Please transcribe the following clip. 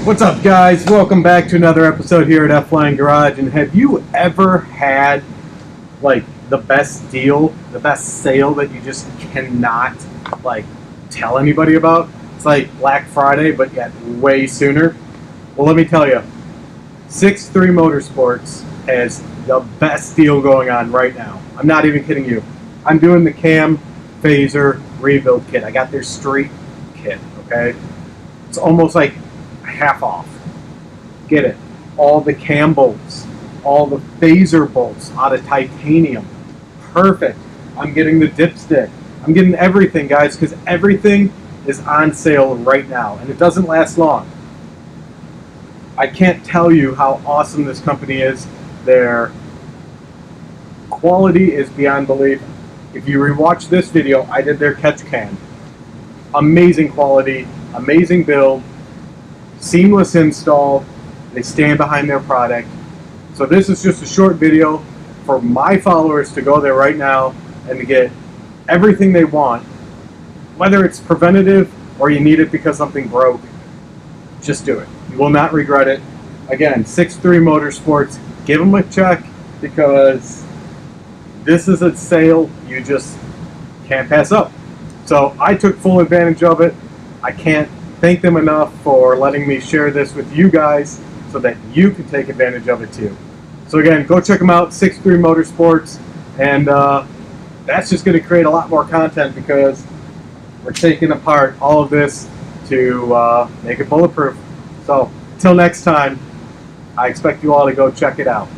What's up, guys? Welcome back to another episode here at F-Line Garage. And have you ever had like the best deal, the best sale that you just cannot like tell anybody about? It's like Black Friday, but yet way sooner. Well, let me tell you, 6.3 Motorsports has the best deal going on right now. I'm not even kidding you. I'm doing the cam phaser rebuild kit. I got their street kit, okay? It's almost like half off. Get it? All the cam bolts, all the phaser bolts out of titanium. Perfect. I'm getting the dipstick. I'm getting everything, guys, because everything is on sale right now, and it doesn't last long. I can't tell you how awesome this company is. Their quality is beyond belief. If you rewatch this video, I did their catch can. Amazing quality, amazing build, seamless install. They stand behind their product. So this is just a short video for my followers to go there right now and to get everything they want, whether it's preventative or you need it because something broke. Just do it. You will not regret it. Again, 6.3 Motorsports. Give them a check because this is a sale you just can't pass up. So I took full advantage of it. I can't thank them enough for letting me share this with you guys so that you can take advantage of it too. So again, go check them out, 6.3 Motorsports, and that's just going to create a lot more content because we're taking apart all of this to make it bulletproof. So until next time, I expect you all to go check it out.